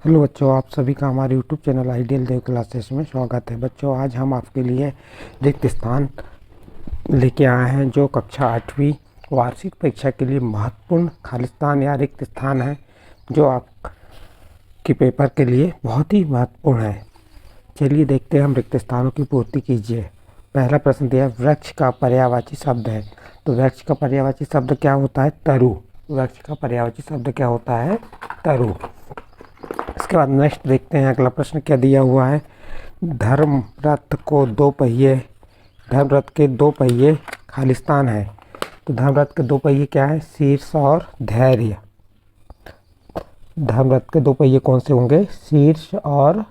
Hello बच्चों, आप सभी का हमारे यूट्यूब चैनल आइडियल देव क्लासेस में स्वागत है। बच्चों, आज हम आपके लिए रिक्त स्थान लेके आए हैं जो कक्षा 8वीं वार्षिक परीक्षा के लिए महत्वपूर्ण खालिस्तान या रिक्त स्थान है जो आपके पेपर के लिए बहुत ही महत्वपूर्ण है। चलिए देखते हैं हम रिक्त स्थानों की पूर्ति कीजिए। पहला प्रश्न दिया है, वृक्ष का पर्यायवाची शब्द है। तो वृक्ष का पर्यायवाची शब्द क्या होता है? तरु। वृक्ष का पर्यायवाची शब्द क्या होता है? तरु। इसके बाद नेक्स्ट देखते हैं अगला प्रश्न क्या दिया हुआ है। धर्मरथ के दो पहिए खालिस्तान है। तो धर्मरथ के दो पहिए क्या है? शीर्ष और धैर्य। धर्मरथ के दो पहिए कौन से होंगे? शीर्ष और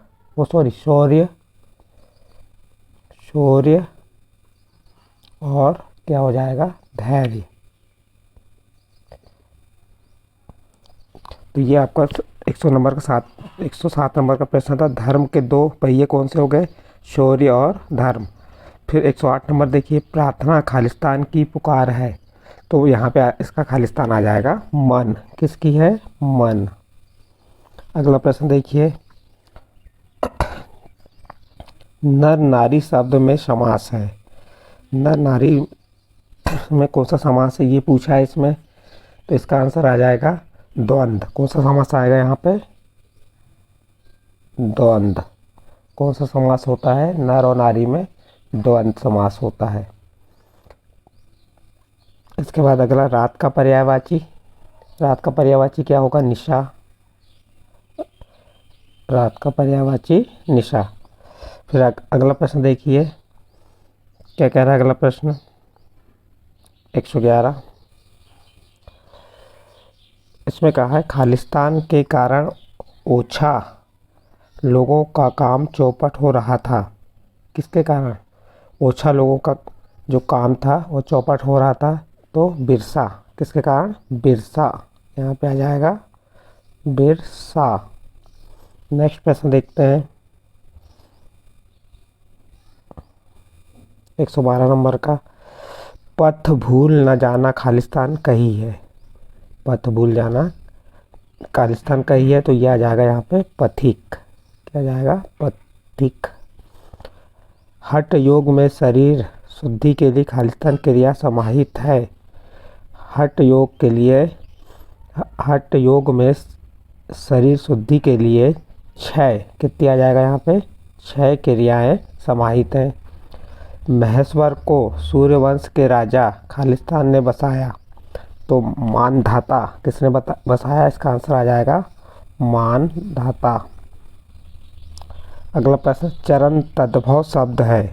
शौर्य और क्या हो जाएगा? धैर्य। तो ये आपका 107 नंबर का प्रश्न था। धर्म के दो पहिए कौन से हो गए? शौर्य और धर्म। फिर 108 नंबर देखिए, प्रार्थना खालिस्तान की पुकार है। तो यहाँ पे इसका खालिस्तान आ जाएगा मन। किसकी है? मन। अगला प्रश्न देखिए, नर नारी शब्द में समास है। नर नारी में कौन सा समास है ये पूछा है इसमें। तो इसका आंसर आ जाएगा द्वंद्व। कौन सा समास आएगा यहाँ पे? द्वंद्व। कौन सा समास होता है? नर और नारी में द्वंद्व समास होता है। इसके बाद अगला, रात का पर्यायवाची। रात का पर्यायवाची क्या होगा? निशा। रात का पर्यायवाची निशा। फिर अगला प्रश्न देखिए, क्या कह रहा है अगला प्रश्न? 111। इसमें कहा है, खालिस्तान के कारण ओछा लोगों का काम चौपट हो रहा था। किसके कारण? ओछा लोगों का जो काम था वो चौपट हो रहा था। तो बिरसा। किसके कारण? बिरसा। यहाँ पे आ जाएगा बिरसा। नेक्स्ट प्रश्न देखते हैं 112 नंबर का, पथ भूल न जाना खालिस्तान कही है। पथ भूल जाना खालिस्तान कही है। तो यह आ जाएगा यहाँ पे पथिक। क्या जाएगा? पथिक। हठ योग में शरीर शुद्धि के लिए खालिस्तान क्रिया समाहित है। हठ योग में शरीर शुद्धि के लिए 6 कितनी आ जाएगा यहाँ पे? 6 क्रियाएं समाहित हैं। महेश्वर को सूर्यवंश के राजा खालिस्तान ने बसाया। तो मानधाता किसने बसाया? इसका आंसर आ जाएगा मानधाता। अगला प्रश्न, चरण तद्भव शब्द है।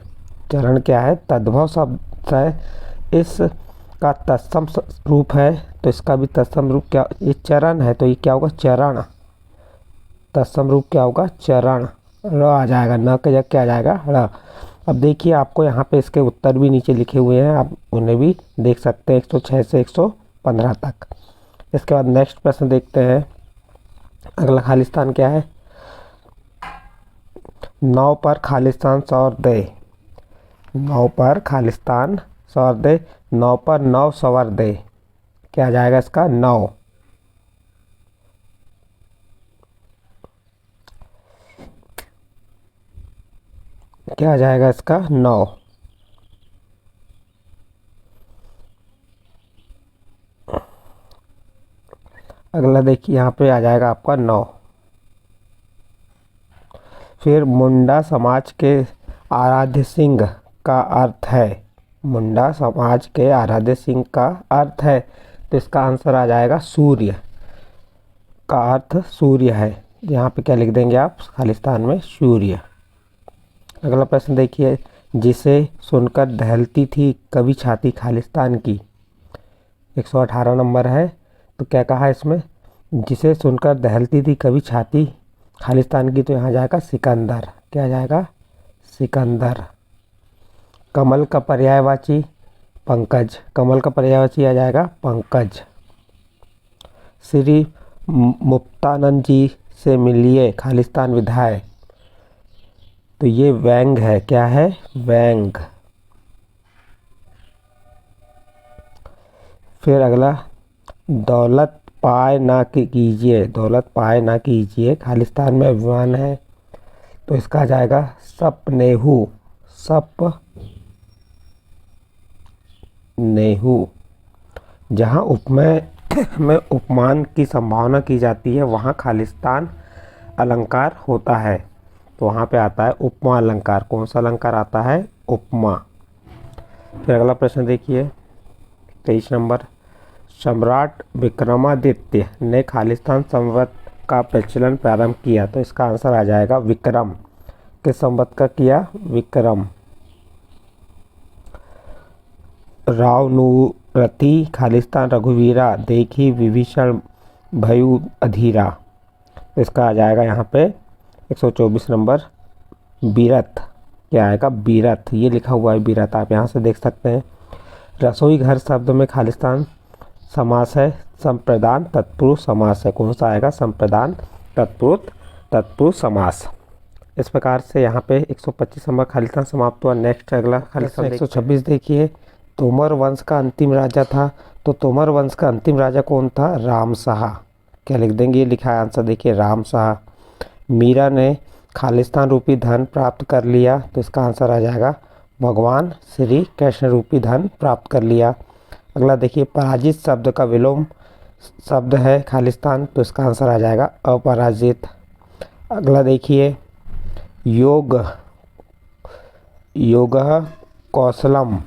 चरण क्या है? तद्भव शब्द है। इसका तत्सम रूप है। तो इसका भी तत्सम रूप क्या? ये चरण है तो ये क्या होगा? चरण। तत्सम रूप क्या होगा? चरण। र आ जाएगा, न के जगह क्या आ जाएगा? र। अब देखिए, आपको यहाँ पे इसके उत्तर भी नीचे लिखे हुए हैं, आप उन्हें भी देख सकते हैं 106 से 115 तक। इसके बाद नेक्स्ट प्रश्न देखते हैं। अगला खालिस्तान क्या है? नौ पर खालिस्तान सौर दे। नौ पर खालिस्तान सौर दे। नौ पर नौ सवर दे। क्या आ जाएगा इसका? नौ। क्या आ जाएगा इसका? नौ। अगला देखिए, यहाँ पे आ जाएगा आपका 9। फिर मुंडा समाज के आराध्य सिंह का अर्थ है। मुंडा समाज के आराध्य सिंह का अर्थ है। तो इसका आंसर आ जाएगा सूर्य। का अर्थ सूर्य है। यहाँ पे क्या लिख देंगे आप? खालिस्तान में सूर्य। अगला प्रश्न देखिए, जिसे सुनकर दहलती थी कभी छाती खालिस्तान की। 118 नंबर है। तो क्या कहा इसमें? जिसे सुनकर दहलती थी कभी छाती खालिस्तान की। तो यहाँ जाएगा सिकंदर। क्या जाएगा? सिकंदर। कमल का पर्यायवाची पंकज। कमल का पर्यायवाची आ जाएगा पंकज। श्री मुक्तानंद जी से मिलिए खालिस्तान विधाय। तो ये व्यंग है। क्या है? व्यंग। फिर अगला, दौलत पाए ना कीजिए, दौलत पाए ना कीजिए, खालिस्तान में अभिमान है, तो इसका आ जाएगा सपनेहू, सपनेहू। जहाँ उपमेय में उपमान की संभावना की जाती है वहाँ खालिस्तान अलंकार होता है, तो वहाँ पे आता है उपमा अलंकार। कौन सा अलंकार आता है? उपमा। फिर अगला प्रश्न देखिए 23 नंबर, सम्राट विक्रमादित्य ने खालिस्तान संवत का प्रचलन प्रारंभ किया, तो इसका आंसर आ जाएगा विक्रम। किस संवत का किया? विक्रम। रावनुरति खालिस्तान रघुवीरा देखी विभीषण भयु अधीरा, तो इसका आ जाएगा यहाँ पे 124 नंबर बीरथ। क्या आएगा? बीरथ। ये लिखा हुआ है बीरथ, आप यहाँ से देख सकते हैं। रसोई घर शब्द में खालिस्तान समास है, संप्रदान तत्पुरुष समास है। कौन सा आएगा? संप्रदान तत्पुरुष समास। इस प्रकार से यहाँ पे 125 नंबर खालिस्तान समाप्त हुआ। नेक्स्ट अगला खालिस्तान 126 देखिए, तोमर वंश का अंतिम राजा था, तो तोमर वंश का अंतिम राजा कौन था? रामशाह। क्या लिख देंगे? ये लिखा है आंसर देखिए रामशाह। मीरा ने खालिस्तान रूपी धन प्राप्त कर लिया, तो इसका आंसर आ जाएगा भगवान श्री कृष्ण रूपी धन प्राप्त कर लिया। अगला देखिए, पराजित शब्द का विलोम शब्द है खालिस्तान, तो इसका आंसर आ जाएगा अपराजित। अगला देखिए, योगः कौशलम,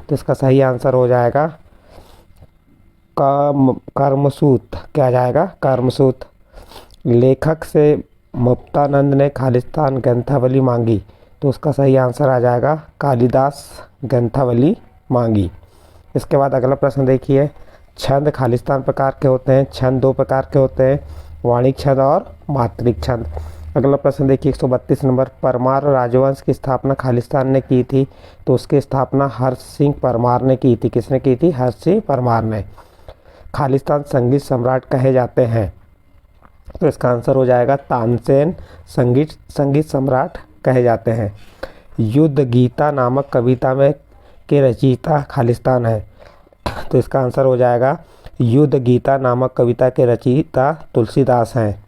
तो इसका सही आंसर हो जाएगा कर्मसूत। क्या जाएगा? कर्मसूत। लेखक से मुक्तानंद ने खालिस्तान ग्रंथावली मांगी, तो उसका सही आंसर आ जाएगा कालिदास ग्रंथावली मांगी। इसके बाद अगला प्रश्न देखिए, छंद खालिस्तान प्रकार के होते हैं। छंद दो प्रकार के होते हैं, वाणिक छंद और मात्रिक छंद। अगला प्रश्न देखिए 132 नंबर, परमार राजवंश की स्थापना खालिस्तान ने की थी, तो उसकी स्थापना हर्ष सिंह परमार ने की थी। किसने की थी? हर्ष सिंह परमार ने। खालिस्तान संगीत सम्राट कहे जाते हैं, तो इसका आंसर हो जाएगा तानसेन संगीत सम्राट कहे जाते हैं। युद्ध गीता नामक कविता में के रचयिता खालिस्तान है, तो इसका आंसर हो जाएगा युद्ध गीता नामक कविता के रचयिता तुलसीदास हैं।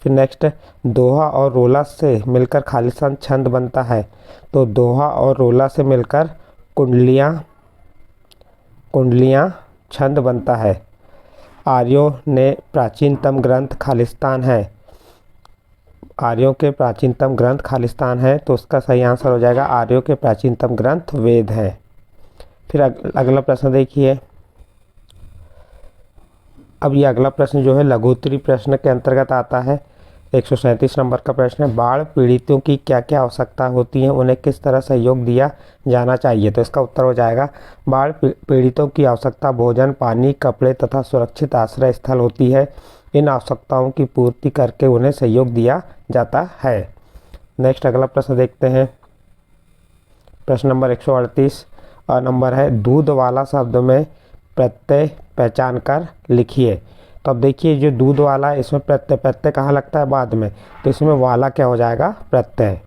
फिर नेक्स्ट, दोहा और रोला से मिलकर खालिस्तान छंद बनता है, तो दोहा और रोला से मिलकर कुंडलियाँ छंद बनता है। आर्यों ने प्राचीनतम ग्रंथ खालिस्तान है, आर्यों के प्राचीनतम ग्रंथ खालिस्तान है, तो उसका सही आंसर हो जाएगा आर्यों के प्राचीनतम ग्रंथ वेद है। फिर अगला प्रश्न देखिए, अब ये अगला प्रश्न जो है लघुत्तरी प्रश्न के अंतर्गत आता है। 137 नंबर का प्रश्न है, बाढ़ पीड़ितों की क्या क्या आवश्यकता होती है, उन्हें किस तरह सहयोग दिया जाना चाहिए, तो इसका उत्तर हो जाएगा बाढ़ पीड़ितों की आवश्यकता भोजन, पानी, कपड़े तथा सुरक्षित आश्रय स्थल होती है। इन आवश्यकताओं की पूर्ति करके उन्हें सहयोग दिया जाता है। नेक्स्ट अगला प्रश्न देखते हैं, प्रश्न नंबर 138 नंबर है, दूध वाला शब्द में प्रत्यय पहचान कर लिखिए। तो अब देखिए जो दूध वाला है इसमें प्रत्यय कहाँ लगता है? बाद में, तो इसमें वाला क्या हो जाएगा? प्रत्यय।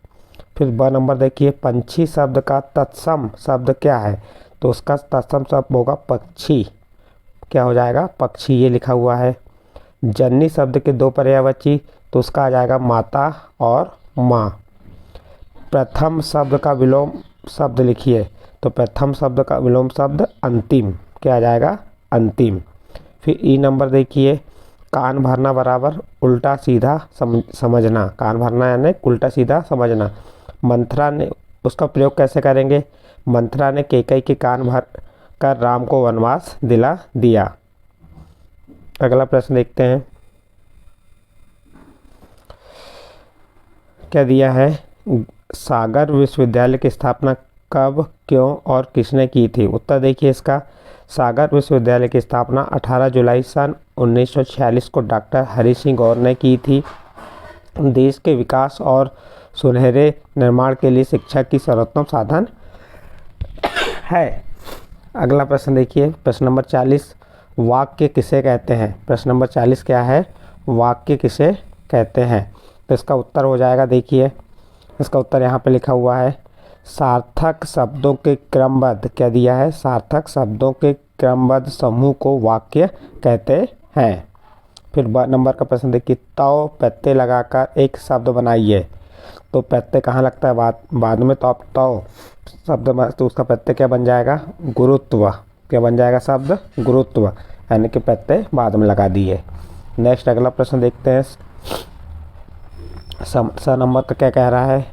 फिर ब नंबर देखिए, पंछी शब्द का तत्सम शब्द क्या है, तो उसका तत्सम शब्द होगा पक्षी। क्या हो जाएगा? पक्षी। ये लिखा हुआ है। जननी शब्द के दो पर्यायवाची, तो उसका आ जाएगा माता और माँ। प्रथम शब्द का विलोम शब्द लिखिए, तो प्रथम शब्द का विलोम शब्द अंतिम। क्या आ जाएगा? अंतिम। फिर ई नंबर देखिए, कान भरना बराबर उल्टा सीधा समझना। कान भरना यानी उल्टा सीधा समझना। मंथरा ने उसका प्रयोग कैसे करेंगे? मंथरा ने कैकेयी के कान भर कर राम को वनवास दिला दिया। अगला प्रश्न देखते हैं, क्या दिया है? सागर विश्वविद्यालय की स्थापना कब, क्यों और किसने की थी? उत्तर देखिए इसका, सागर विश्वविद्यालय की स्थापना 18 जुलाई सन 1946 को डॉक्टर हरि सिंह गौर ने की थी। देश के विकास और सुनहरे निर्माण के लिए शिक्षा की सर्वोत्तम साधन है। अगला प्रश्न देखिए, प्रश्न नंबर 40, वाक्य किसे कहते हैं? प्रश्न नंबर 40 क्या है? वाक्य किसे कहते हैं? तो इसका उत्तर हो जाएगा, देखिए इसका उत्तर यहाँ पे लिखा हुआ है, सार्थक शब्दों के क्रमबद्ध, क्या दिया है, सार्थक शब्दों के क्रमबद्ध समूह को वाक्य कहते हैं। फिर नंबर का प्रश्न देखिए, तौ प्रत्यय लगाकर एक शब्द बनाइए। तो प्रत्यय कहाँ लगता है, बाद में, तो अब तौ शब्द में, तो उसका प्रत्यय क्या बन जाएगा, गुरुत्व। क्या बन जाएगा शब्द, गुरुत्व, यानी कि प्रत्यय बाद में लगा दिए। नेक्स्ट अगला प्रश्न देखते हैं। नंबर का क्या कह रहा है,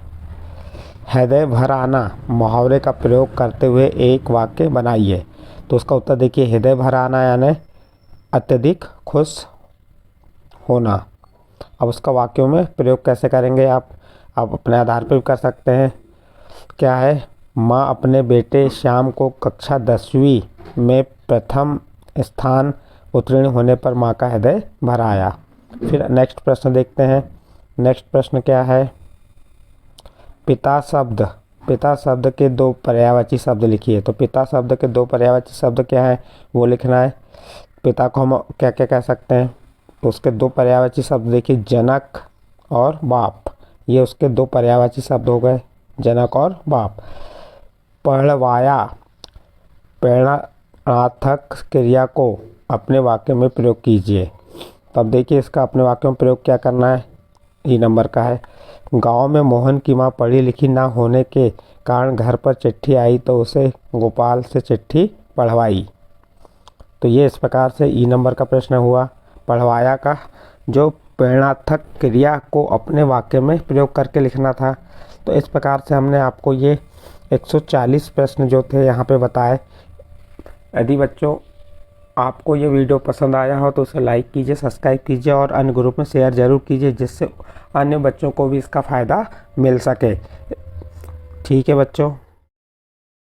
हृदय भर आना मुहावरे का प्रयोग करते हुए एक वाक्य बनाइए। तो उसका उत्तर देखिए, हृदय भर आना यानी अत्यधिक खुश होना। अब उसका वाक्यों में प्रयोग कैसे करेंगे आप अपने आधार पर भी कर सकते हैं। क्या है, माँ अपने बेटे श्याम को कक्षा 10वीं में प्रथम स्थान उत्तीर्ण होने पर माँ का हृदय भर आया। फिर नेक्स्ट प्रश्न देखते हैं। नेक्स्ट प्रश्न क्या है, पिता शब्द के दो पर्यायवाची शब्द लिखिए। तो पिता शब्द के दो पर्यायवाची शब्द क्या है, वो लिखना है। पिता को हम क्या क्या कह सकते हैं, तो उसके दो पर्यायवाची शब्द देखिए, जनक और बाप। ये उसके दो पर्यायवाची शब्द हो गए, जनक और बाप। पढ़वाया, प्रेरणार्थक क्रिया को अपने वाक्य में प्रयोग कीजिए। तो अब देखिए इसका अपने वाक्य में प्रयोग क्या करना है, ई नंबर का है। गांव में मोहन की मां पढ़ी लिखी ना होने के कारण घर पर चिट्ठी आई तो उसे गोपाल से चिट्ठी पढ़वाई। तो ये इस प्रकार से ई नंबर का प्रश्न हुआ। पढ़वाया का जो प्रेरणार्थक क्रिया को अपने वाक्य में प्रयोग करके लिखना था। तो इस प्रकार से हमने आपको ये 140 प्रश्न जो थे यहाँ पे बताए। यदि बच्चों आपको ये वीडियो पसंद आया हो तो उसे लाइक कीजिए, सब्सक्राइब कीजिए और अन्य ग्रुप में शेयर ज़रूर कीजिए, जिससे अन्य बच्चों को भी इसका फ़ायदा मिल सके। ठीक है बच्चों।